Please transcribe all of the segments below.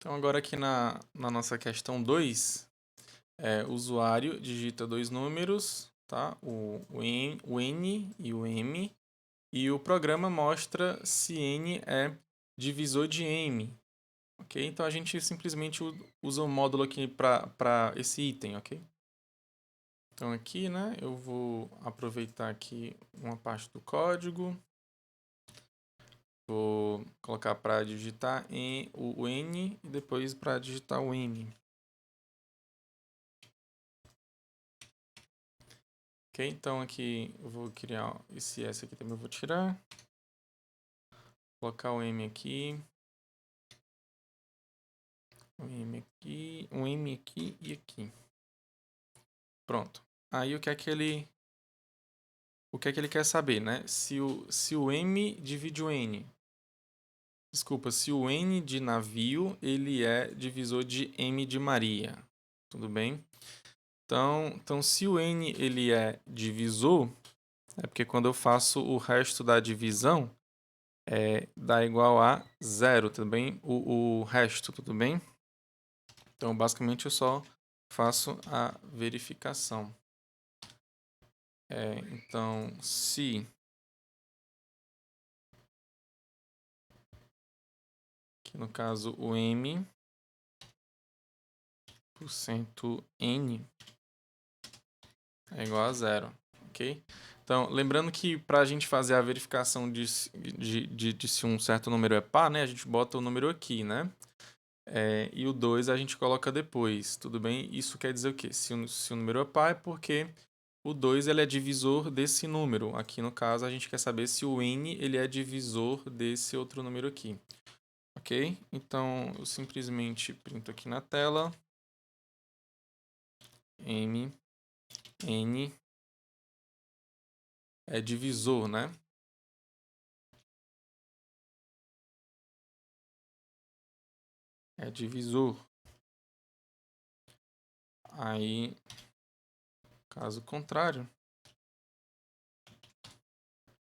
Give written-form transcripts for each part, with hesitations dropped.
Então, agora aqui na nossa questão 2, o usuário digita dois números, tá? O N e o M, e o programa mostra se N é divisor de M, ok? Então, a gente simplesmente usa um módulo aqui para esse item, ok? Então, aqui, né, eu vou aproveitar aqui uma parte do código, vou colocar para digitar o N e depois para digitar o M. Ok, então aqui eu vou criar esse S aqui também, eu vou tirar. Colocar o M aqui. Um M aqui e aqui. Pronto. Aí o que é que ele quer saber, né? Se o M divide o N. Desculpa, se o N de navio, ele é divisor de M de Maria. Tudo bem? Então se o N ele é divisor, é porque quando eu faço o resto da divisão, dá igual a zero, tudo bem? O resto, tudo bem? Então, basicamente, eu só faço a verificação. Então, se que no caso o M % N é igual a zero, ok? Então, lembrando que para a gente fazer a verificação de se um certo número é par, né, a gente bota o número aqui, né? E o 2 a gente coloca depois, tudo bem? Isso quer dizer o quê? Se o número é par é porque o 2 ele é divisor desse número. Aqui no caso a gente quer saber se o n ele é divisor desse outro número aqui. Ok? Então eu simplesmente printo aqui na tela m n é divisor, né? É divisor. Aí, caso contrário,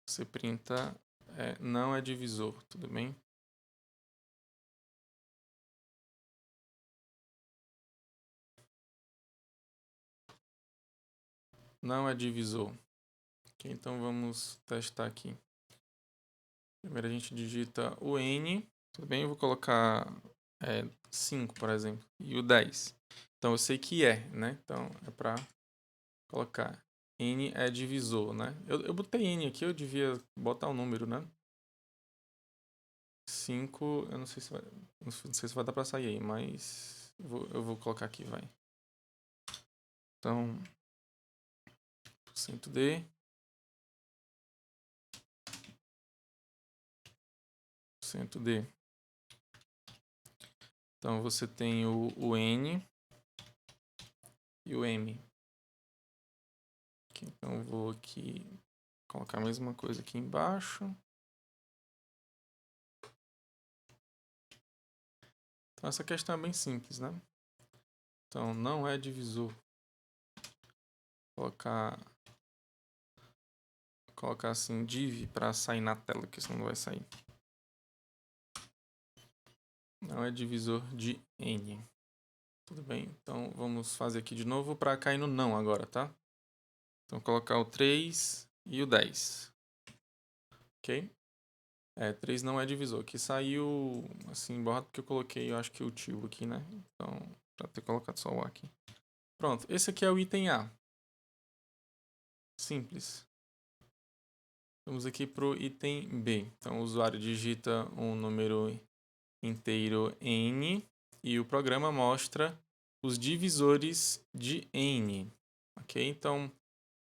você printa não é divisor, tudo bem? Não é divisor. Ok, então vamos testar aqui. Primeiro a gente digita o n, tudo bem? Eu vou colocar 5, por exemplo, e o 10. Então eu sei que né? Então é para colocar n é divisor, né? Eu botei n aqui, eu devia botar o número, né? 5, eu não sei se vai dar para sair aí, mas eu vou colocar aqui, vai. Então, %d, %d. Então você tem o n e o m. Então eu vou aqui colocar a mesma coisa aqui embaixo. Então essa questão é bem simples, né? Então não é divisor. Colocar assim div para sair na tela, que senão não vai sair. Não é divisor de n. Tudo bem? Então vamos fazer aqui de novo para cair no não agora, tá? Então colocar o 3 e o 10. Ok? 3 não é divisor. Aqui saiu assim, borrado porque eu coloquei, eu acho que o tio aqui, né? Então, para ter colocado só o A aqui. Pronto, esse aqui é o item A. Simples. Vamos aqui para o item B. Então, o usuário digita um número inteiro n e o programa mostra os divisores de n. Ok? Então,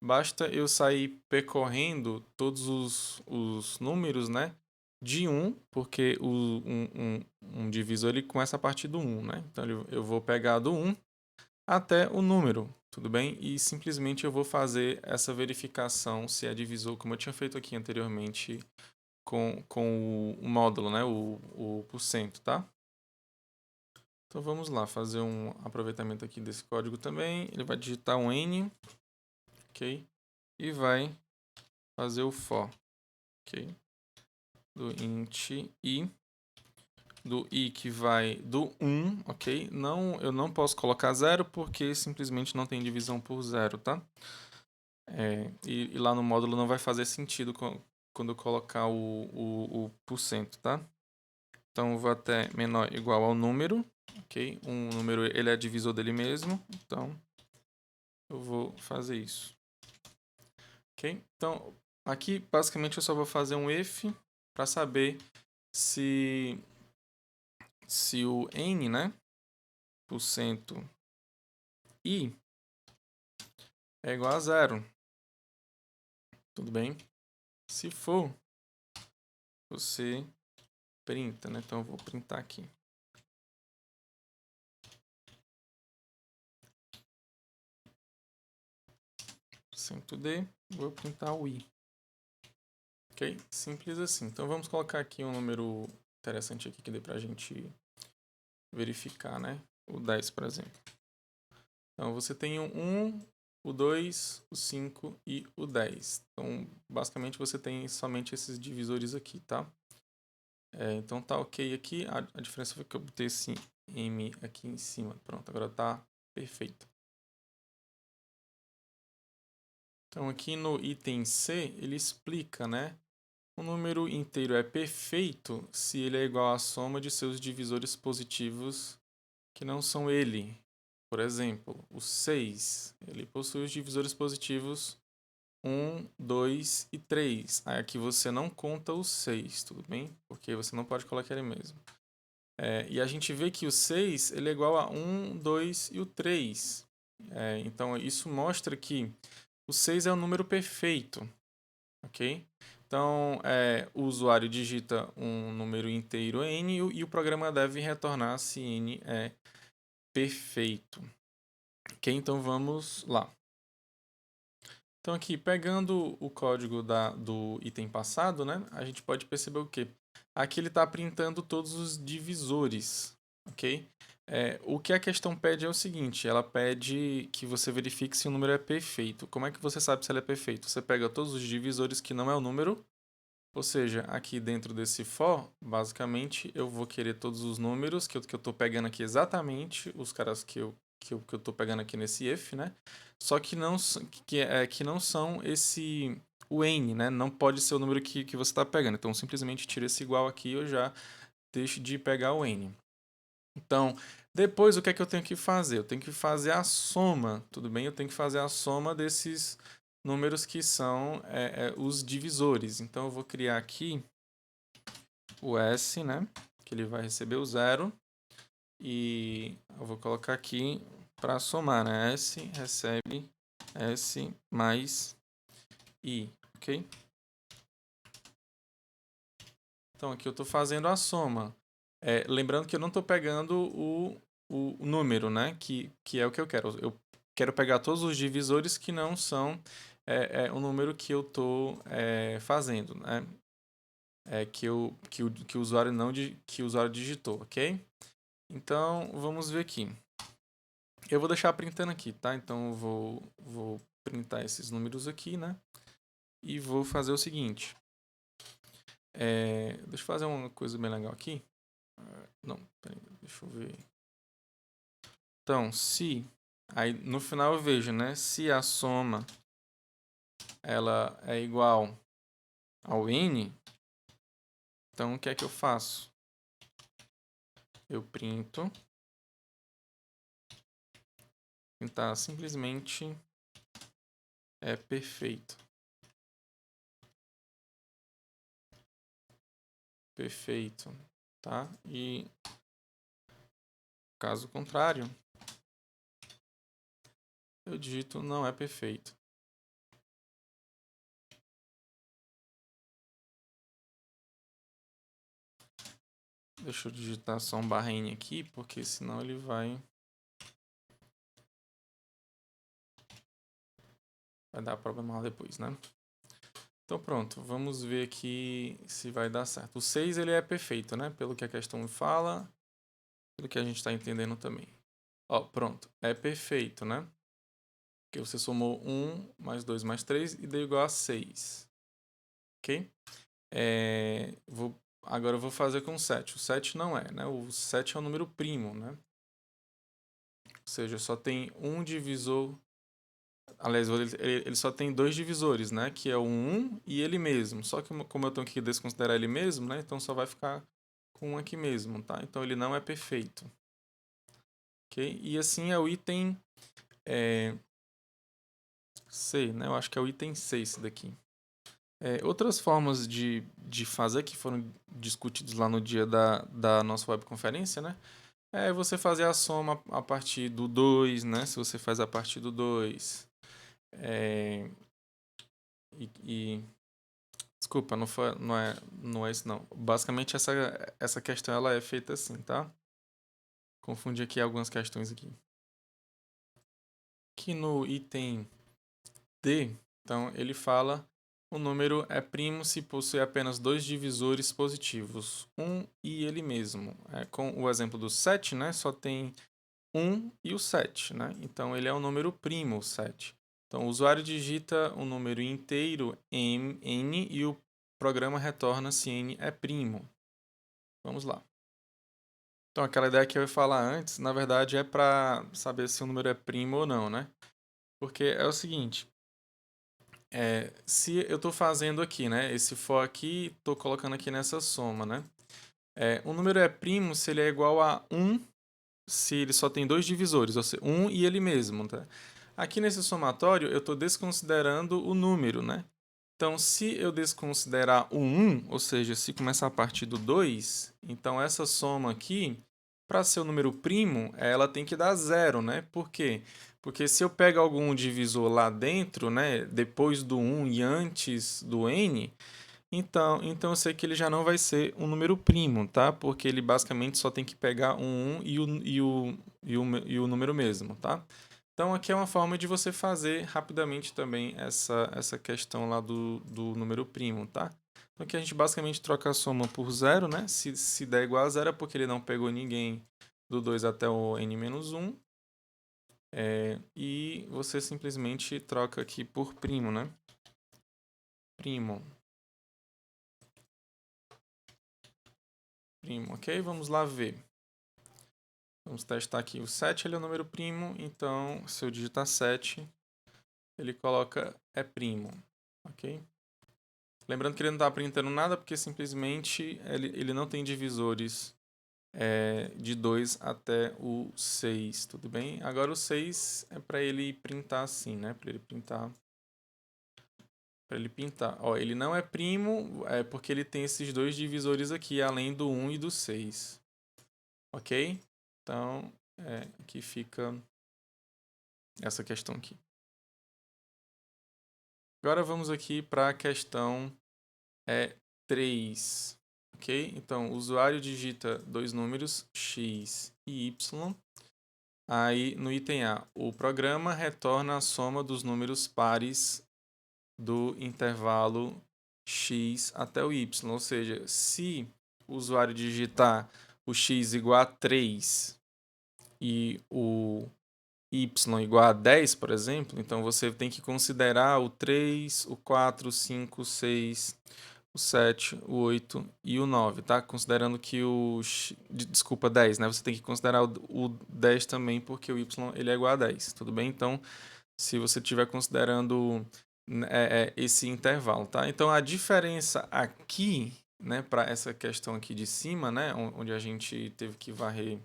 basta eu sair percorrendo todos os números, né? De 1, porque um divisor ele começa a partir do 1, né? Então, eu vou pegar do 1 até o número, tudo bem? E simplesmente eu vou fazer essa verificação se é divisor, como eu tinha feito aqui anteriormente com o módulo, né? O %, tá? Então vamos lá, fazer um aproveitamento aqui desse código também. Ele vai digitar um N, ok? E vai fazer o for, ok? Do int i do i que vai do 1, ok? Não, eu não posso colocar 0 porque simplesmente não tem divisão por 0, tá? E lá no módulo não vai fazer sentido quando eu colocar o porcento, tá? Então eu vou até menor igual ao número, ok? Um número ele é divisor dele mesmo, então eu vou fazer isso, ok? Então aqui basicamente eu só vou fazer um if para saber se o n, né, por cento i é igual a 0, tudo bem? Se for, você printa, né? Então eu vou printar aqui. %d, vou printar o i. Ok? Simples assim. Então vamos colocar aqui um número interessante aqui que dê pra gente verificar, né? O 10, por exemplo. Então você tem o 1, o 2, o 5 e o 10. Então basicamente você tem somente esses divisores aqui, tá? Então tá ok aqui. A diferença foi que eu botei esse m aqui em cima. Pronto, agora tá perfeito. Então aqui no item C ele explica, né? Um número inteiro é perfeito se ele é igual à soma de seus divisores positivos que não são ele. Por exemplo, o 6, ele possui os divisores positivos 1, 2 e 3. Aí aqui você não conta o 6, tudo bem? Porque você não pode colocar ele mesmo. E a gente vê que o 6 ele é igual a 1, 2 e o 3. Então isso mostra que o 6 é o número perfeito, ok? Então, o usuário digita um número inteiro n e o programa deve retornar se n é perfeito. Ok, então vamos lá. Então aqui, pegando o código do item passado, né, a gente pode perceber o quê? Aqui ele está printando todos os divisores, ok? O que a questão pede é o seguinte, ela pede que você verifique se o número é perfeito. Como é que você sabe se ele é perfeito? Você pega todos os divisores que não é o número, ou seja, aqui dentro desse for, basicamente eu vou querer todos os números que eu estou pegando aqui exatamente, os caras que eu estou pegando aqui nesse if, né? Só que não são o n, né? Não pode ser o número que você está pegando. Então simplesmente tira esse igual aqui e eu já deixo de pegar o n. Então, depois o que é que eu tenho que fazer? Eu tenho que fazer a soma, tudo bem? Eu tenho que fazer a soma desses números que são os divisores. Então, eu vou criar aqui o S, né? Que ele vai receber o 0. E eu vou colocar aqui para somar, né? S recebe S mais I, ok? Então, aqui eu estou fazendo a soma. Lembrando que eu não estou pegando o número, né? Que é o que eu quero. Eu quero pegar todos os divisores que não são o número que eu estou fazendo, né? Que o usuário não que o usuário digitou, ok? Então vamos ver aqui. Eu vou deixar printando aqui, tá? Então eu vou printar esses números aqui, né? E vou fazer o seguinte. Deixa eu fazer uma coisa bem legal aqui. Não, peraí, deixa eu ver. Então, se aí no final eu vejo, né? Se a soma ela é igual ao n, então o que é que eu faço? Eu printo. Printar simplesmente é perfeito. Perfeito, tá? E caso contrário, eu digito não é perfeito. Deixa eu digitar só um barra N aqui, porque senão ele vai dar problema lá depois, né? Então pronto, vamos ver aqui se vai dar certo. O 6 ele é perfeito, né? Pelo que a questão fala, pelo que a gente está entendendo também. Ó, pronto, é perfeito, né? Porque você somou 1 mais 2 mais 3 e deu igual a 6. Ok? Agora eu vou fazer com 7. O 7 não é, né? O 7 é um número primo, né? Ou seja, só tem um divisor. Aliás, ele só tem dois divisores, né? Que é o 1 e ele mesmo. Só que como eu tenho que desconsiderar ele mesmo, né? Então só vai ficar com um aqui mesmo, tá? Então ele não é perfeito. Ok? E assim é o item C, né? Eu acho que é o item 6 esse daqui. Outras formas de fazer que foram discutidos lá no dia da nossa webconferência, né? É você fazer a soma a partir do 2, né? Se você faz a partir do 2. Desculpa, não é isso não. Basicamente essa questão ela é feita assim, tá? Confundi aqui algumas questões aqui. Aqui no item D, então ele fala o número é primo se possui apenas dois divisores positivos, 1 e ele mesmo. Com o exemplo do 7, né, só tem 1 e o 7, né? Então ele é um número primo, o 7. Então o usuário digita um número inteiro n e o programa retorna se n é primo. Vamos lá. Então aquela ideia que eu ia falar antes, na verdade é para saber se o número é primo ou não, né? Porque é o seguinte, se eu estou fazendo aqui, né? Esse for aqui, estou colocando aqui nessa soma, né? O número é primo se ele é igual a 1, se ele só tem dois divisores, ou seja, 1 e ele mesmo, tá? Aqui nesse somatório, eu estou desconsiderando o número, né? Então, se eu desconsiderar o 1, ou seja, se começar a partir do 2, então essa soma aqui, para ser um número primo, ela tem que dar zero, né? Por quê? Porque se eu pego algum divisor lá dentro, né, depois do 1 e antes do n, então eu sei que ele já não vai ser um número primo, tá? Porque ele basicamente só tem que pegar um 1 e o número mesmo, tá? Então aqui é uma forma de você fazer rapidamente também essa questão lá do número primo, tá? Então aqui a gente basicamente troca a soma por zero, né? Se der igual a zero é porque ele não pegou ninguém do 2 até o n-1. E você simplesmente troca aqui por primo, né? Primo. Primo, ok? Vamos lá ver. Vamos testar aqui. O 7 ele é o número primo, então se eu digitar 7, ele coloca é primo, ok? Lembrando que ele não está printando nada porque simplesmente ele não tem divisores de 2 até o 6, tudo bem? Agora o 6 é para ele printar assim, né? Para ele pintar. Ó, ele não é primo porque ele tem esses dois divisores aqui, além do 1 e do 6. Ok? Então, aqui fica essa questão aqui. Agora vamos aqui para a questão 3. Ok? Então, o usuário digita dois números, x e y. Aí, no item A, o programa retorna a soma dos números pares do intervalo x até o y. Ou seja, se o usuário digitar o x igual a 3 e o y igual a 10, por exemplo, então você tem que considerar o 3, o 4, o 5, o 6, o 7, o 8 e o 9, tá? Considerando que desculpa, 10, né? Você tem que considerar o 10 também, porque o y ele é igual a 10, tudo bem? Então, se você estiver considerando esse intervalo, tá? Então, a diferença aqui, né, para essa questão aqui de cima, né, onde a gente teve que varrer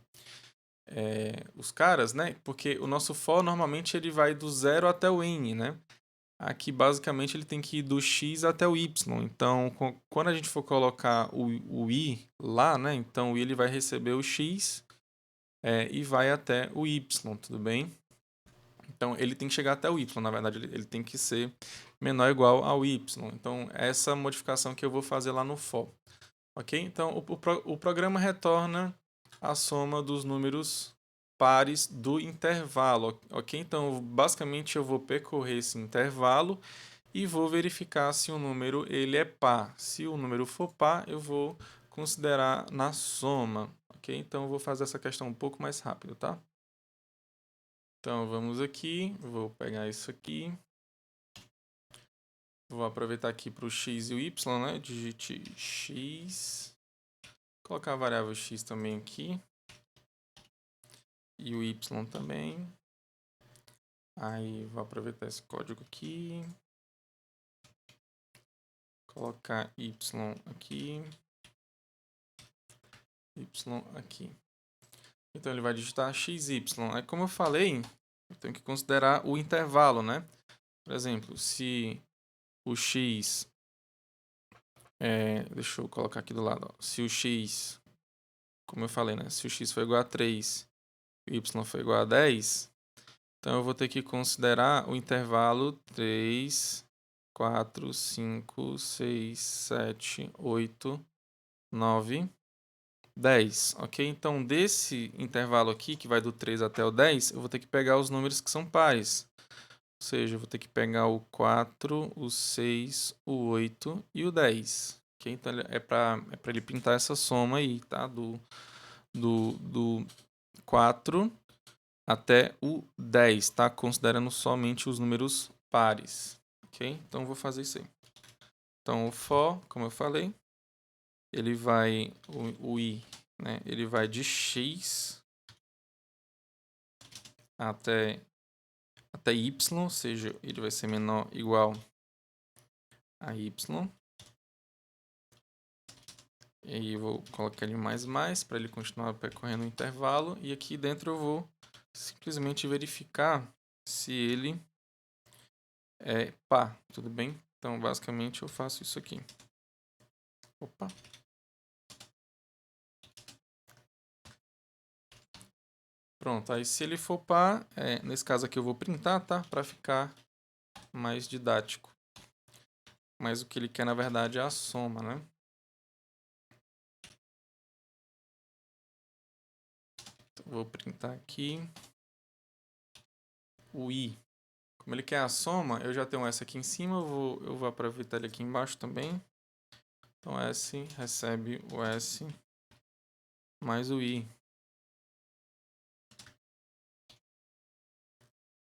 os caras, né? Porque o nosso for normalmente ele vai do 0 até o n, né? Aqui basicamente ele tem que ir do x até o y. Então, quando a gente for colocar o i lá, né? Então o i ele vai receber o x e vai até o y, tudo bem? Então ele tem que chegar até o y, na verdade ele tem que ser menor ou igual ao y. Então essa modificação que eu vou fazer lá no for. Ok? Então o programa retorna a soma dos números pares do intervalo, ok? Então, basicamente, eu vou percorrer esse intervalo e vou verificar se o número ele é par. Se o número for par, eu vou considerar na soma, ok? Então, eu vou fazer essa questão um pouco mais rápido, tá? Então, vamos aqui, vou pegar isso aqui. Vou aproveitar aqui para o x e o y, né? Digite x colocar a variável x também aqui. E o y também. Aí vou aproveitar esse código aqui. Colocar y aqui. Y aqui. Então ele vai digitar xy. Aí como eu falei, eu tenho que considerar o intervalo, né? Por exemplo, se o x... deixa eu colocar aqui do lado. Ó. Se o x, como eu falei, né? Se o x for igual a 3 e o y for igual a 10, então eu vou ter que considerar o intervalo 3, 4, 5, 6, 7, 8, 9, 10, ok? Então, desse intervalo aqui, que vai do 3 até o 10, eu vou ter que pegar os números que são pares. Ou seja, eu vou ter que pegar o 4, o 6, o 8 e o 10. Okay? Então, é para ele pintar essa soma aí, tá? Do 4 até o 10, tá? Considerando somente os números pares. Ok? Então, eu vou fazer isso aí. Então, o for, como eu falei, ele vai... O i, né? Ele vai de x até y, ou seja, ele vai ser menor ou igual a y. E aí eu vou colocar ele mais para ele continuar percorrendo o intervalo. E aqui dentro eu vou simplesmente verificar se ele é par, tudo bem? Então, basicamente, eu faço isso aqui. Opa! Pronto, aí se ele for par, nesse caso aqui eu vou printar, tá? Para ficar mais didático. Mas o que ele quer, na verdade, é a soma, né? Então, vou printar aqui o i. Como ele quer a soma, eu já tenho S aqui em cima, eu vou aproveitar ele aqui embaixo também. Então, S recebe o S mais o I.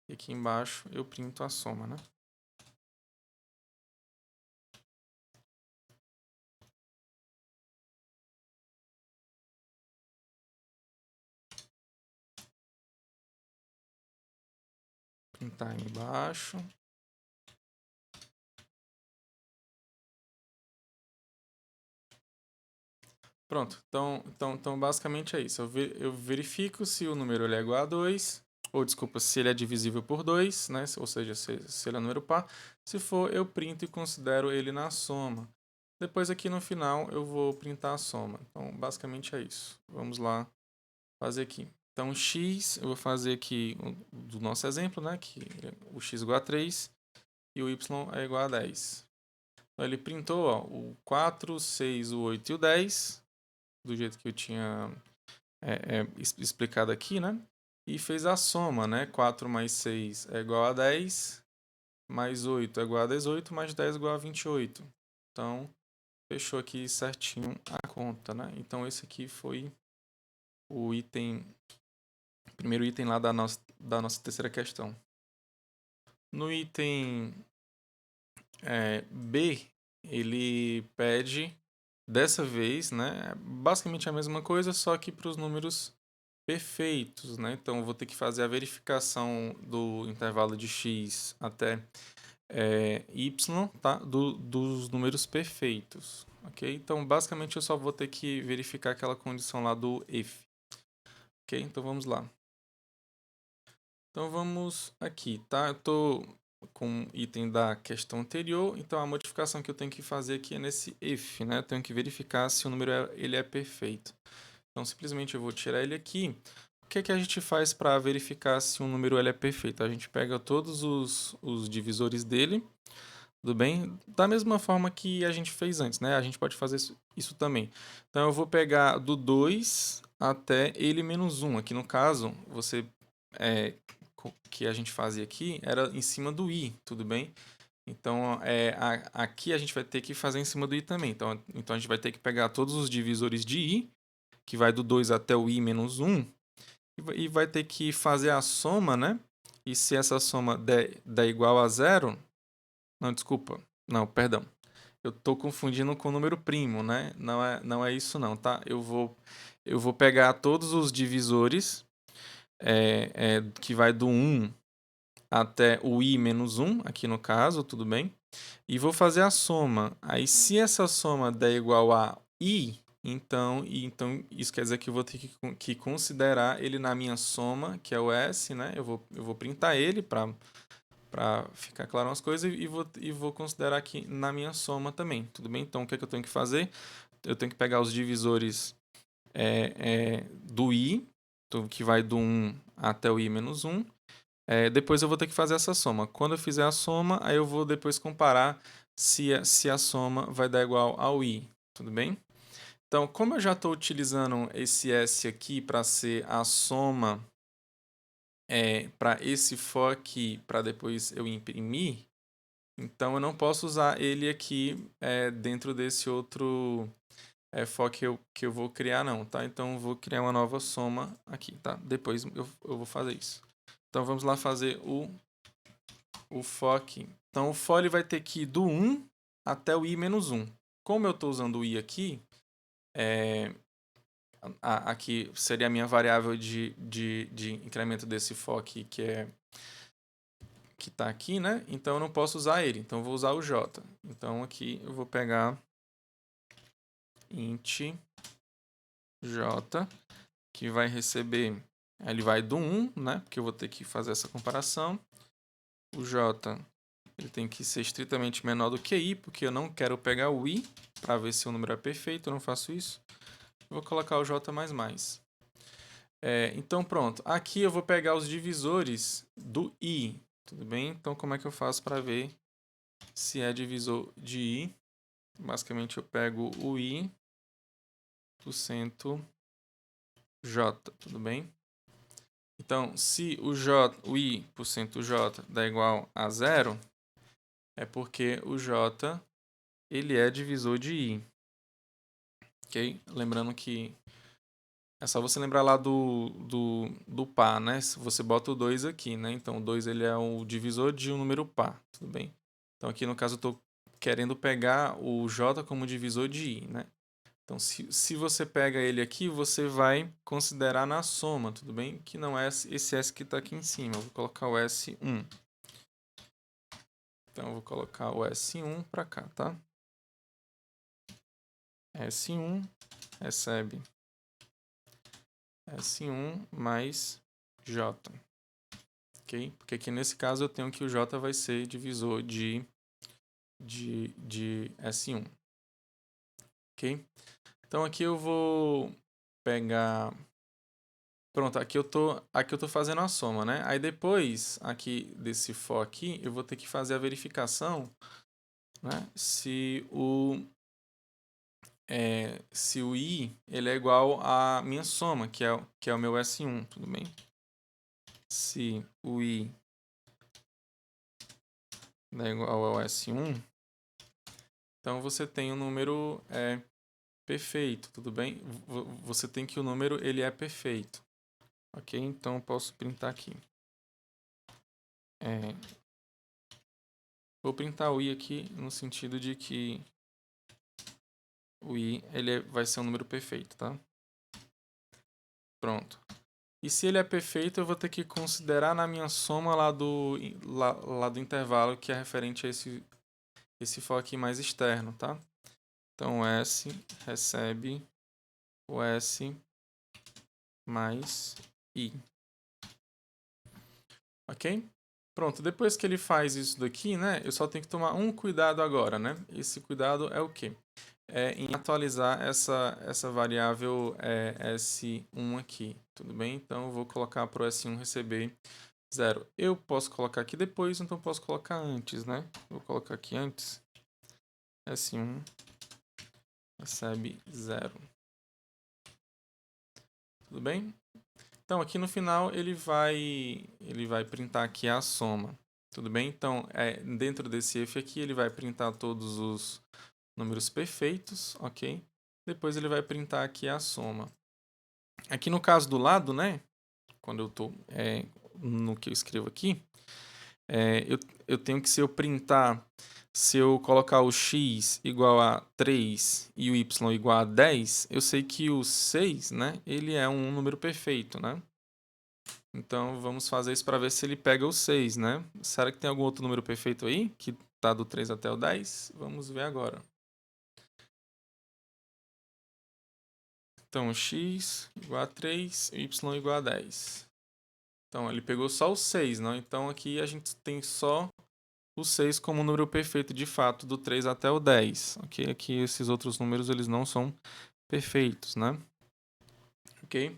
E aqui embaixo eu printo a soma, né? Printar aí embaixo. Pronto, então basicamente é isso. Eu verifico se o número ele é igual a 2, ou desculpa, se ele é divisível por 2, né? Ou seja, se ele é número par. Se for, eu printo e considero ele na soma. Depois aqui no final eu vou printar a soma. Então basicamente é isso. Vamos lá fazer aqui. Então x, eu vou fazer aqui do nosso exemplo, né? Que o x é igual a 3 e o y é igual a 10. Então ele printou ó, o 4, o 6, o 8 e o 10, do jeito que eu tinha explicado aqui, né? E fez a soma, né? 4 mais 6 é igual a 10, mais 8 é igual a 18, mais 10 é igual a 28. Então, fechou aqui certinho a conta, né? Então, esse aqui foi o primeiro item lá da nossa terceira questão. No item B, ele pede, dessa vez, né? Basicamente a mesma coisa, só que para os números perfeitos, né? Então, eu vou ter que fazer a verificação do intervalo de x até y, tá? Dos números perfeitos, ok? Então, basicamente, eu só vou ter que verificar aquela condição lá do if, ok? Então, vamos lá. Então, vamos aqui, tá? Eu tô com o item da questão anterior, então a modificação que eu tenho que fazer aqui é nesse if, né? Eu tenho que verificar se o número ele é perfeito. Então, simplesmente eu vou tirar ele aqui. O que a gente faz para verificar se um número ele é perfeito? A gente pega todos os divisores dele, tudo bem? Da mesma forma que a gente fez antes, né? A gente pode fazer isso também. Então, eu vou pegar do 2 até ele menos 1. Aqui no caso, que a gente fazia aqui era em cima do i, tudo bem? Então, aqui a gente vai ter que fazer em cima do i também. Então a gente vai ter que pegar todos os divisores de i, que vai do 2 até o i menos 1, e vai ter que fazer a soma, né? E se essa soma der igual a 0... Não, desculpa. Não, perdão. eu tô confundindo com o número primo, né? Não é isso não, tá? Eu vou pegar todos os divisores que vai do 1 até o i menos 1, aqui no caso, tudo bem? E vou fazer a soma. Aí, se essa soma der igual a i, então isso quer dizer que eu vou ter que considerar ele na minha soma, que é o s, né? Eu vou printar ele para ficar claro umas coisas e vou considerar aqui na minha soma também, tudo bem? Então, o que é que eu tenho que fazer? Eu tenho que pegar os divisores do i, que vai do 1 até o i menos 1. Depois eu vou ter que fazer essa soma. Quando eu fizer a soma, aí eu vou depois comparar se a soma vai dar igual ao i, tudo bem? Então, como eu já estou utilizando esse s aqui para ser a soma para esse for aqui, para depois eu imprimir, então eu não posso usar ele aqui dentro desse outro for que eu vou criar não, tá? Então eu vou criar uma nova soma aqui, tá? Depois eu vou fazer isso. Então vamos lá fazer o for aqui. Então o for ele vai ter que ir do 1 até o i menos 1. Como eu estou usando o i aqui, aqui seria a minha variável de incremento desse for aqui, que está aqui, né? Então eu não posso usar ele, então eu vou usar o j. Então aqui eu vou pegar int j, que vai receber, ele vai do 1, né? Porque eu vou ter que fazer essa comparação. O j ele tem que ser estritamente menor do que i, porque eu não quero pegar o i para ver se o número é perfeito, eu não faço isso. Vou colocar o j++. Então pronto, aqui eu vou pegar os divisores do i, tudo bem? Então como é que eu faço para ver se é divisor de i? Basicamente eu pego o i por cento j, tudo bem? Então se o i por cento j dá igual a 0, é porque o j ele é divisor de i. Ok? Lembrando que é só você lembrar lá do par, né? Se você bota o 2 aqui, né? Então, o 2 ele é o divisor de um número par, tudo bem? Então, aqui no caso eu estou querendo pegar o j como divisor de i, né? Então, se você pega ele aqui, você vai considerar na soma, tudo bem? Que não é esse s que está aqui em cima. Eu vou colocar o S1. Então, eu vou colocar o S1 para cá, tá? S1 recebe S1 mais J. Ok? Porque aqui nesse caso eu tenho que o J vai ser divisor de S1. Ok? Então aqui eu vou pegar... Pronto, aqui eu tô fazendo a soma, né? Aí depois, aqui desse for aqui, eu vou ter que fazer a verificação, né? Se o i ele é igual à minha soma, que é o meu S1, tudo bem? Se o i é igual ao S1, então você tem um número perfeito, tudo bem? Você tem que o número ele é perfeito, ok? Então eu posso printar aqui. Vou printar o i aqui no sentido de que o i ele vai ser um número perfeito, tá? Pronto. E se ele é perfeito, eu vou ter que considerar na minha soma lá do intervalo que é referente a esse for aqui mais externo, tá? Então, o S recebe o S mais I. Ok? Pronto, depois que ele faz isso daqui, né, eu só tenho que tomar um cuidado agora, né? Esse cuidado é o quê? Em atualizar essa variável S1 aqui, tudo bem? Então, eu vou colocar para o S1 receber 0. Eu posso colocar aqui depois, então posso colocar antes, né? Vou colocar aqui antes. S1 recebe 0. Tudo bem? Então, aqui no final, ele vai printar aqui a soma. Tudo bem? Então, dentro desse if aqui, ele vai printar todos os números perfeitos, ok? Depois ele vai printar aqui a soma. Aqui no caso do lado, né? Quando eu estou no que eu escrevo aqui, eu tenho que, se eu printar Se eu colocar o x igual a 3 e o y igual a 10, eu sei que o 6, né, ele é um número perfeito, né? Então, vamos fazer isso para ver se ele pega o 6, né? Será que tem algum outro número perfeito aí, que está do 3 até o 10? Vamos ver agora. Então, x igual a 3 e y igual a 10. Então, ele pegou só o 6, não? Então, aqui a gente tem só o 6 como um número perfeito, de fato, do 3 até o 10. Ok? Aqui esses outros números, eles não são perfeitos, né? Ok?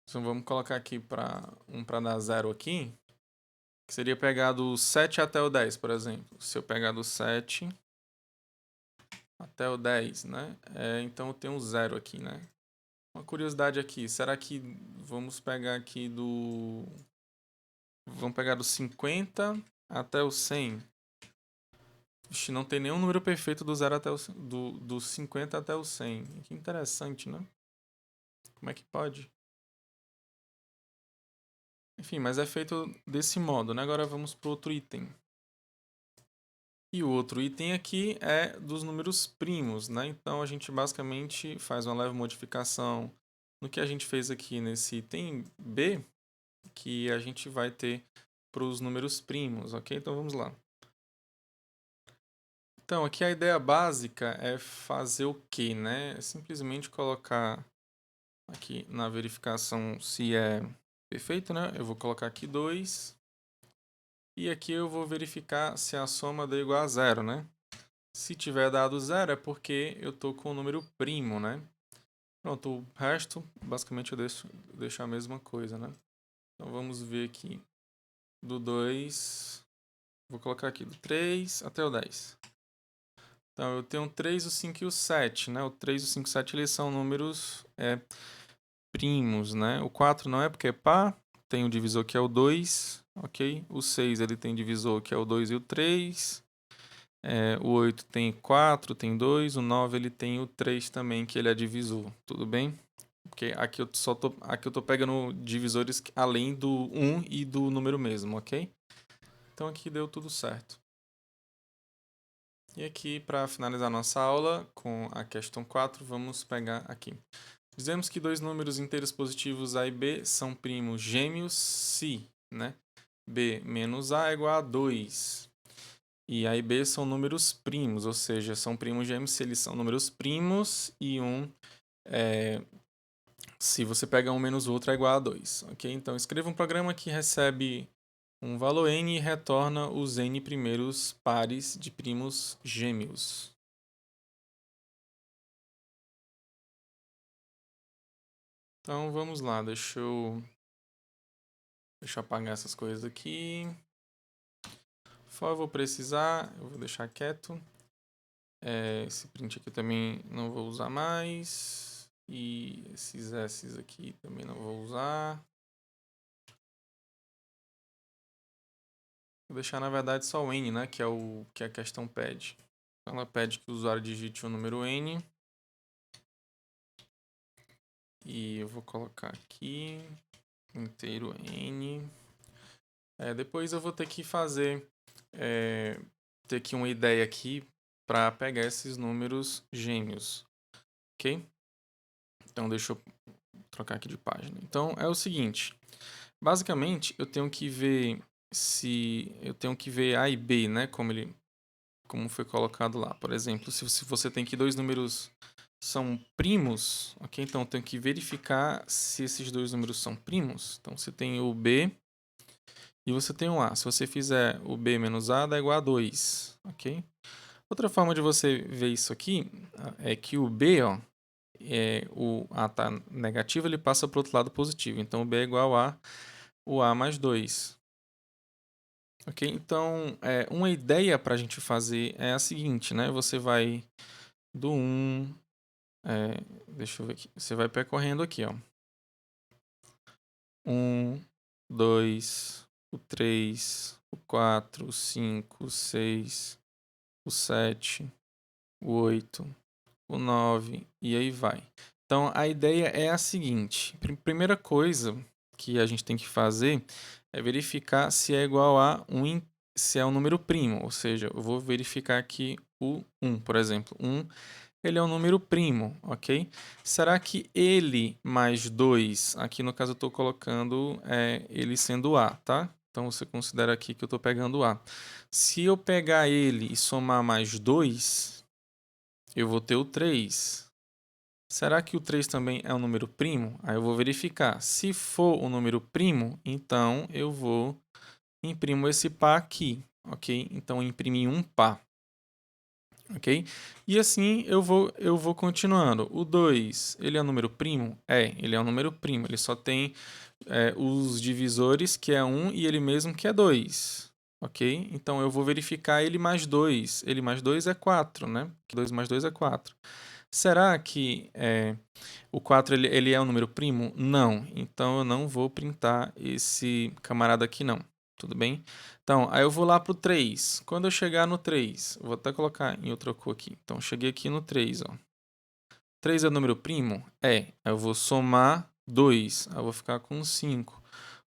Então, vamos colocar aqui para dar 0 aqui, que seria pegar do 7 até o 10, por exemplo. Se eu pegar do 7 até o 10, né? Então, eu tenho um 0 aqui, né? Uma curiosidade aqui, será que vamos pegar aqui do... Vamos pegar do 50 até o 100. Ixi, não tem nenhum número perfeito do 0 até do 50 até o 100. Que interessante, né? Como é que pode? Enfim, mas é feito desse modo, né? Agora vamos para o outro item. E o outro item aqui é dos números primos, né? Então a gente basicamente faz uma leve modificação no que a gente fez aqui nesse item B, que a gente vai ter para os números primos, ok? Então vamos lá. Então, aqui a ideia básica é fazer o quê, né? É simplesmente colocar aqui na verificação se é perfeito, né? Eu vou colocar aqui 2. E aqui eu vou verificar se a soma deu igual a 0, né? Se tiver dado 0 é porque eu estou com o número primo, né? Pronto, o resto, basicamente eu deixo a mesma coisa, né? Então vamos ver aqui do 2, vou colocar aqui do 3 até o 10. Então eu tenho o 3, o 5 e o 7, né? O 3, o 5 e o 7 eles são números primos, né? O 4 não é porque é par, tem um divisor que é o 2, ok? O 6 ele tem divisor que é o 2 e o 3. O 8 tem 4, tem 2. O 9 ele tem o 3 também, que ele é divisor, tudo bem? Porque aqui eu tô pegando divisores além do 1 e do número mesmo, ok? Então aqui deu tudo certo. E aqui, para finalizar nossa aula com a questão 4, vamos pegar aqui. Dizemos que dois números inteiros positivos A e B são primos gêmeos se, né? B menos A é igual a 2. E A e B são números primos, ou seja, são primos gêmeos se eles são números primos e se você pega um menos o outro é igual a 2. Ok? Então escreva um programa que recebe um valor n e retorna os n primeiros pares de primos gêmeos. Então vamos lá, deixa eu apagar essas coisas aqui. Só eu vou precisar, eu vou deixar quieto. Esse print aqui também não vou usar mais. E esses S's aqui também não vou usar. Vou deixar na verdade só o N, né? Que é o que a questão pede. Então ela pede que o usuário digite o número N. E eu vou colocar aqui inteiro N. Depois eu vou ter que fazer ter aqui uma ideia aqui para pegar esses números gêmeos, ok? Então deixa eu trocar aqui de página. Então é o seguinte, basicamente eu tenho que ver A e B, né? Como foi colocado lá. Por exemplo, se você tem que dois números são primos, ok? Então eu tenho que verificar se esses dois números são primos. Então você tem o B e você tem o A. Se você fizer o B menos A, dá igual a 2, ok? Outra forma de você ver isso aqui é que o B, ó, o A está negativo, ele passa para o outro lado positivo. Então, o B é igual a o A mais 2. Ok? Então, uma ideia para a gente fazer é a seguinte, né? Você vai do 1... deixa eu ver aqui. Você vai percorrendo aqui, ó. 1, 2, o 3, o 4, o 5, o 6, o 7, o 8, o 9 e aí vai. Então a ideia é a seguinte: primeira coisa que a gente tem que fazer é verificar se é igual a se é um número primo, ou seja, eu vou verificar aqui o 1, por exemplo. 1, ele é um número primo, ok? Será que ele mais 2, aqui no caso eu estou colocando ele sendo A, tá? Então você considera aqui que eu estou pegando A. Se eu pegar ele e somar mais 2, eu vou ter o 3. Será que o 3 também é um número primo? Aí eu vou verificar. Se for um número primo, então eu vou imprimo esse par aqui, ok? Então, eu imprimi um par, ok? E assim eu vou continuando. O 2, ele é um número primo? Ele é um número primo. Ele só tem os divisores, que é 1, e ele mesmo, que é 2. Ok? Então, eu vou verificar ele mais 2. Ele mais 2 é 4, né? 2 mais 2 é 4. Será que o 4 ele é um número primo? Não. Então, eu não vou printar esse camarada aqui, não. Tudo bem? Então, aí eu vou lá para o 3. Quando eu chegar no 3, vou até colocar em outra cor aqui. Então, cheguei aqui no 3, ó. 3 é número primo? Aí eu vou somar 2. Aí eu vou ficar com 5.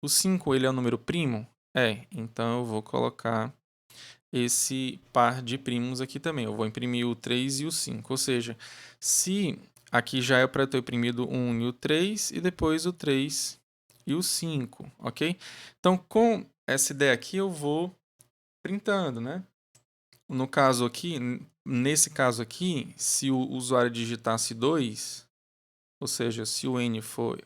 O 5, ele é um número primo? Então eu vou colocar esse par de primos aqui também. Eu vou imprimir o 3 e o 5. Ou seja, se aqui já é para eu ter imprimido o 1 e o 3, e depois o 3 e o 5, ok? Então, com essa ideia aqui, eu vou printando, né? No caso aqui, nesse caso aqui, se o usuário digitasse 2, ou seja, se o n for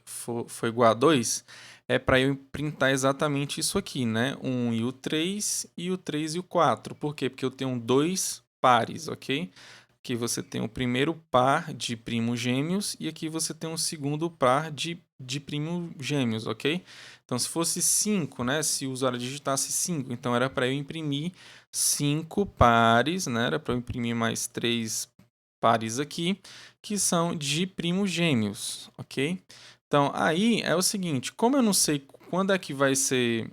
igual a 2, é para eu printar exatamente isso aqui, né? 1 e o 3, e o 3 e o 4. Por quê? Porque eu tenho dois pares, ok? Aqui você tem o primeiro par de primos gêmeos e aqui você tem o segundo par de primos gêmeos, ok? Então, se fosse 5, né? Se o usuário digitasse 5, então era para eu imprimir 5 pares, né? Era para eu imprimir mais 3 pares aqui, que são de primos gêmeos, ok? Então, aí é o seguinte, como eu não sei quando é que vai ser,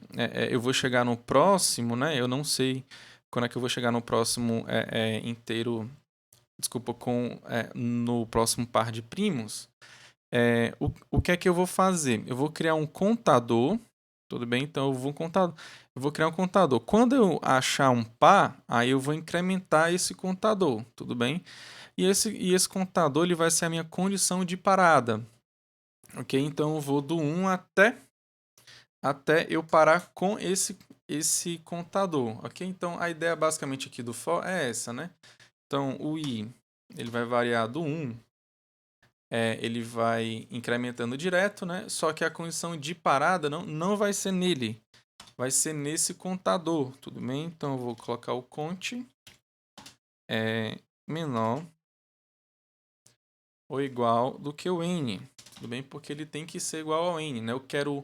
eu vou chegar no próximo, né? Eu não sei quando é que eu vou chegar no próximo inteiro, desculpa, no próximo par de primos. O que é que eu vou fazer? Eu vou criar um contador, tudo bem? Então, eu vou criar um contador. Quando eu achar um par, aí eu vou incrementar esse contador, tudo bem? E esse contador ele vai ser a minha condição de parada. Ok? Então eu vou do 1 até eu parar com esse contador. Ok? Então a ideia basicamente aqui do for é essa, né? Então o i ele vai variar do 1, ele vai incrementando direto, né? Só que a condição de parada não vai ser nele, vai ser nesse contador, tudo bem? Então eu vou colocar o cont menor ou igual do que o n, tudo bem? Porque ele tem que ser igual ao n, né? Eu quero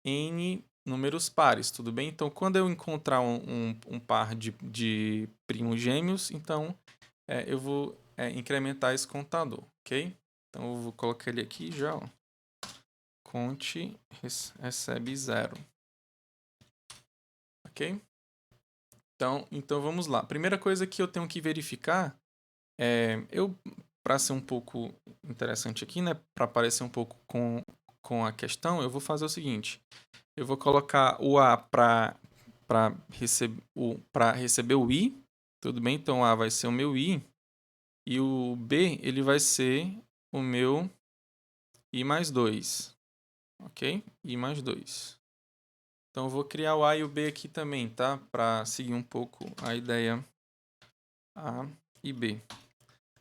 n números pares, tudo bem? Então, quando eu encontrar um par de primos gêmeos, então eu vou incrementar esse contador, ok? Então, eu vou colocar ele aqui já, ó. Cont recebe 0, ok? Então, vamos lá. Primeira coisa que eu tenho que verificar para ser um pouco interessante aqui, né? Para parecer um pouco com a questão, eu vou fazer o seguinte. Eu vou colocar o A para receber o I, tudo bem? Então, o A vai ser o meu I, e o B ele vai ser o meu I mais 2, ok? I mais 2. Então, eu vou criar o A e o B aqui também, tá? Para seguir um pouco a ideia A e B.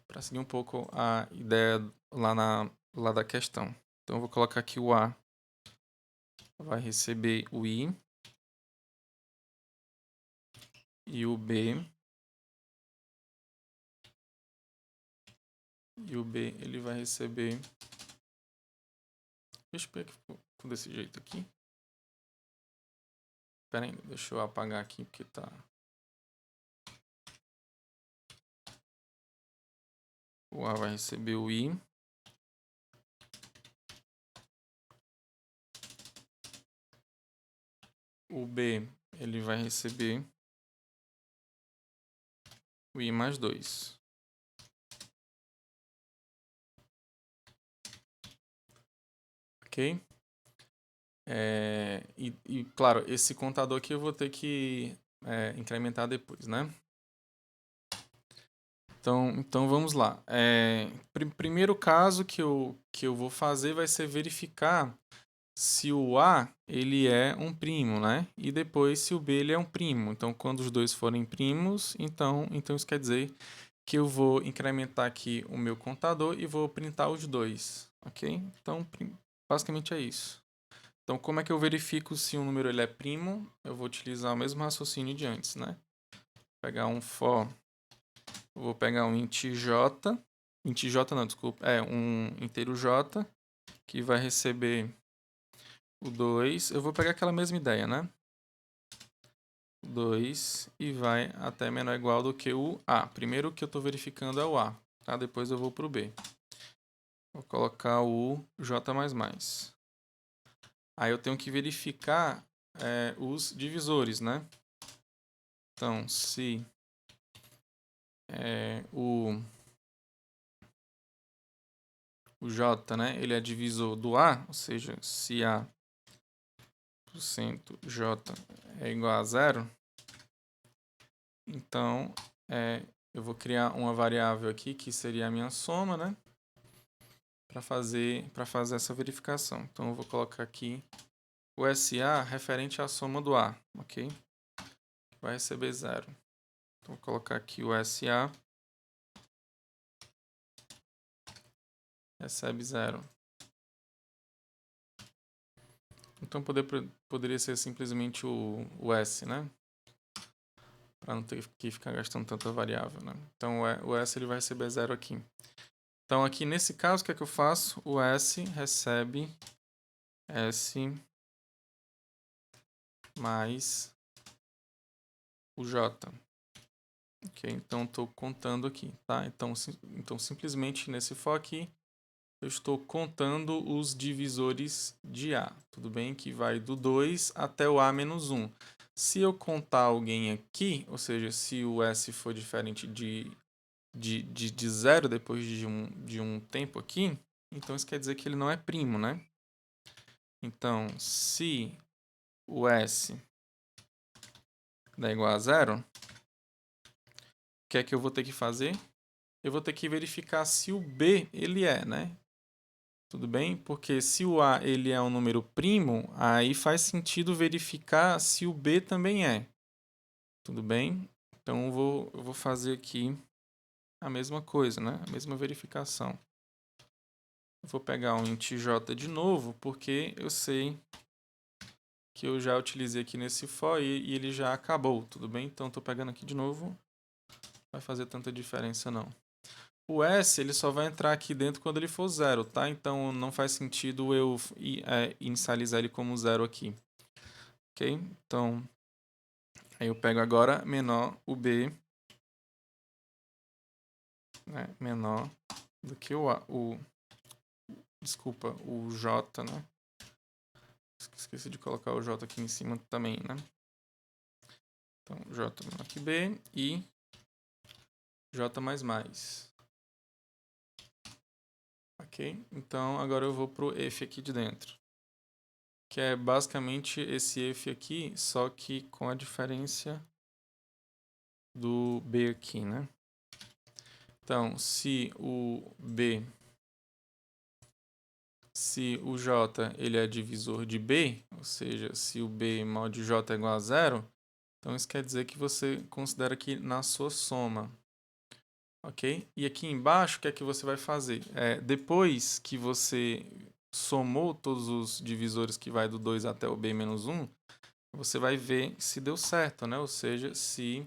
Para seguir um pouco a ideia lá da questão. Então, eu vou colocar aqui o A vai receber o I, e o B ele vai receber. Deixa eu ver que ficou desse jeito aqui. Espera aí, deixa eu apagar aqui porque tá. O A vai receber o I. O B ele vai receber o I mais 2. Ok? E claro, esse contador aqui eu vou ter que incrementar depois, né? Então vamos lá. Primeiro caso que eu vou fazer vai ser verificar se o A ele é um primo, né? E depois se o B ele é um primo. Então, quando os dois forem primos, então isso quer dizer que eu vou incrementar aqui o meu contador e vou printar os dois, ok? Então, basicamente é isso. Então, como é que eu verifico se um número ele é primo? Eu vou utilizar o mesmo raciocínio de antes, né? Pegar um for, vou pegar um int j não, desculpa, um inteiro j, que vai receber o 2. Eu vou pegar aquela mesma ideia, né? 2 e vai até menor ou igual do que o A. Primeiro o que eu estou verificando é o A, tá? Depois eu vou para o B. Vou colocar o J++. Aí eu tenho que verificar os divisores, né? Então, se o J, né, ele é divisor do A, ou seja, se A J é igual a 0, então eu vou criar uma variável aqui que seria a minha soma, né? Para fazer essa verificação. Então eu vou colocar aqui o SA referente à soma do A, ok? Vai receber 0. Então vou colocar aqui o SA recebe 0. Então poderia ser simplesmente o S, né? Para não ter que ficar gastando tanta variável, né? Então o S ele vai receber 0 aqui. Então aqui nesse caso, o que é que eu faço? O S recebe S mais o J. Ok, então estou contando aqui, tá? Então simplesmente nesse for aqui, eu estou contando os divisores de A. Tudo bem? Que vai do 2 até o A menos 1. Se eu contar alguém aqui, ou seja, se o S for diferente de 0 depois de um tempo aqui, então isso quer dizer que ele não é primo, né? Então, se o S dá igual a 0, o que é que eu vou ter que fazer? Eu vou ter que verificar se o B ele é, né? Tudo bem? Porque se o A ele é um número primo, aí faz sentido verificar se o B também é. Tudo bem? Então eu vou fazer aqui a mesma coisa, né? A mesma verificação. Eu vou pegar um int j de novo, porque eu sei que eu já utilizei aqui nesse for e ele já acabou, tudo bem? Então estou pegando aqui de novo, não vai fazer tanta diferença não. O S ele só vai entrar aqui dentro quando ele for 0, tá? Então não faz sentido eu inicializar ele como 0 aqui. Ok? Então, aí eu pego agora menor o B, né? Menor do que desculpa, o J, né? Esqueci de colocar o J aqui em cima também, né? Então, J menor que B e J++. Ok? Então, agora eu vou pro if aqui de dentro. Que é basicamente esse if aqui, só que com a diferença do B aqui, né? Então, se o J ele é divisor de B, ou seja, se o B mod J é igual a 0, então isso quer dizer que você considera aqui na sua soma. Ok? E aqui embaixo, o que é que você vai fazer? Depois que você somou todos os divisores que vai do 2 até o B menos 1, você vai ver se deu certo, né? Ou seja, se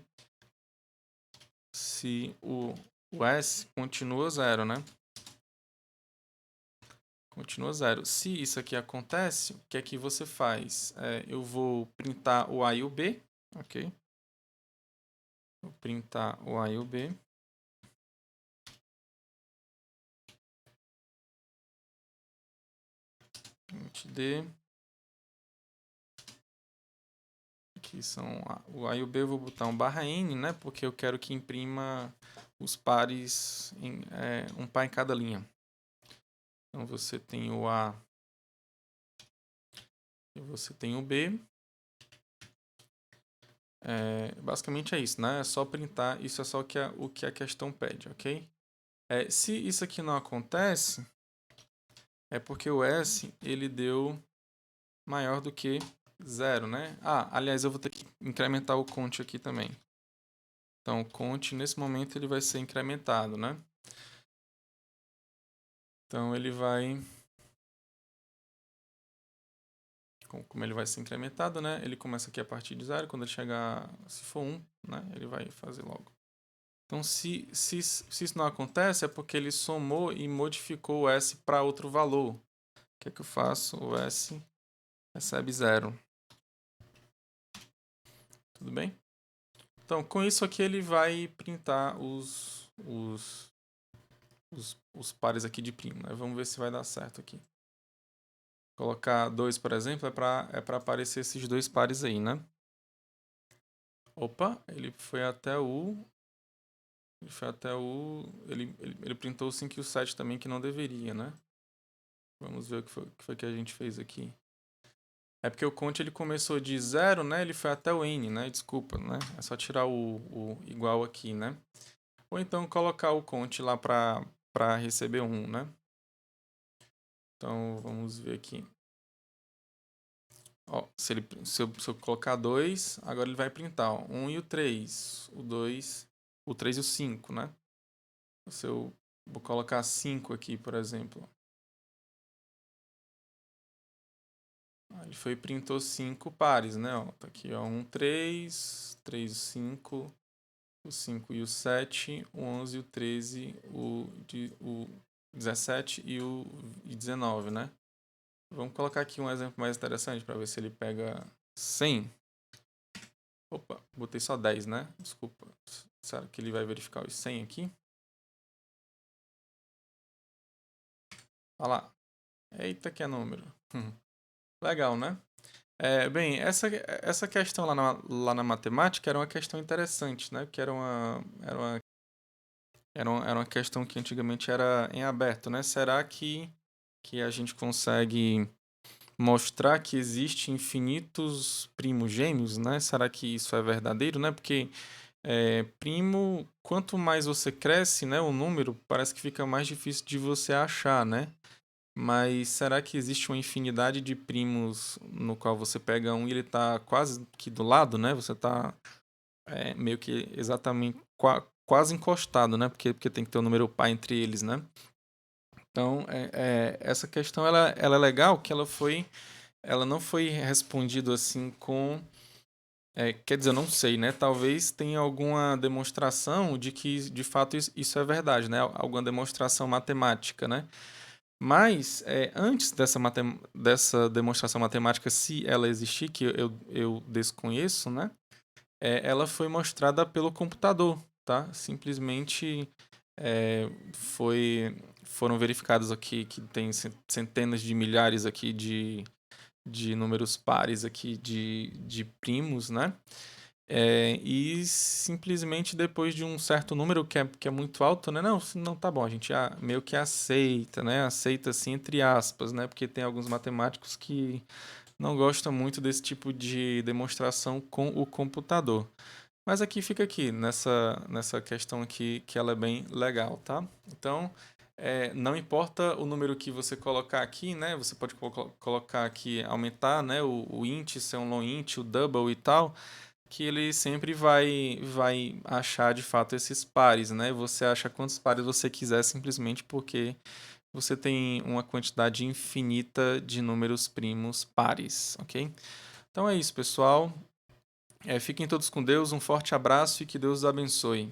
o S continua 0, né? Continua 0. Se isso aqui acontece, o que é que você faz? Eu vou printar o A e o B, ok? Vou printar o A e o B. Print D. Aqui são o A e o B, eu vou botar um /n, né? Porque eu quero que imprima os pares, um par em cada linha. Então você tem o A e você tem o B. Basicamente é isso, né? É só printar, isso é só o que a questão pede, ok? Se isso aqui não acontece, é porque o S ele deu maior do que 0, né? Aliás, eu vou ter que incrementar o count aqui também. Então, o count, nesse momento, ele vai ser incrementado, né? Então, ele vai... Como ele vai ser incrementado, né? Ele começa aqui a partir de 0. Quando ele chegar, se for 1, né? Ele vai fazer logo. Então, se isso não acontece, é porque ele somou e modificou o S para outro valor. O que é que eu faço? O S recebe 0. Tudo bem? Então, com isso aqui, ele vai printar os pares aqui de primo, né? Vamos ver se vai dar certo aqui. Colocar 2, por exemplo, é para aparecer esses dois pares aí, né? Opa, ele foi até o... Ele printou o 5 e o 7 também, que não deveria, né? Vamos ver o que foi que a gente fez aqui. É porque o count ele começou de 0, né? Ele foi até o n, né? Desculpa, né? É só tirar o igual aqui, né? Ou então colocar o count lá para receber 1, né? Então, vamos ver aqui. Ó, se eu colocar 2, agora ele vai printar, ó, 1 e o 3. O 2, o 3 e o 5, né? Se eu vou colocar 5 aqui, por exemplo. Ele foi e printou 5 pares, né? Ó, tá aqui, ó, 1, 3, 3 e 5, o 5 e o 7, o 11 e o 13, o 17 e o 19, né? Vamos colocar aqui um exemplo mais interessante para ver se ele pega 100. Opa, botei só 10, né? Desculpa. Será que ele vai verificar os 100 aqui? Olha lá. Eita, que é número. Legal, né? Bem, essa questão lá na matemática era uma questão interessante, né? Que era uma questão que antigamente era em aberto, né? Será que a gente consegue mostrar que existe infinitos primogênios, né? Será que isso é verdadeiro, né? Porque primo, quanto mais você cresce, né? O número parece que fica mais difícil de você achar, né? Mas será que existe uma infinidade de primos no qual você pega um e ele está quase que do lado, né? Você está meio que exatamente quase encostado, né? Porque tem que ter o número par entre eles, né? Então, essa questão ela é legal que ela não foi respondida assim com... quer dizer, eu não sei, né? Talvez tenha alguma demonstração de que, de fato, isso é verdade, né? Alguma demonstração matemática, né? Mas, antes dessa demonstração matemática, se ela existir, que eu desconheço, né? Ela foi mostrada pelo computador, tá? Simplesmente foram verificados aqui que tem centenas de milhares aqui de números pares aqui de primos, né? E simplesmente depois de um certo número que é muito alto, né? Não tá bom, a gente meio que aceita, né? Aceita assim entre aspas, né? Porque tem alguns matemáticos que não gostam muito desse tipo de demonstração com o computador. Mas aqui fica aqui, nessa questão aqui, que ela é bem legal, tá? Então, não importa o número que você colocar aqui, né? Você pode colocar aqui, aumentar, né? O int, ser um long int, o double e tal, que ele sempre vai achar de fato esses pares, né? Você acha quantos pares você quiser simplesmente porque você tem uma quantidade infinita de números primos pares, ok? Então é isso, pessoal. Fiquem todos com Deus, um forte abraço e que Deus os abençoe.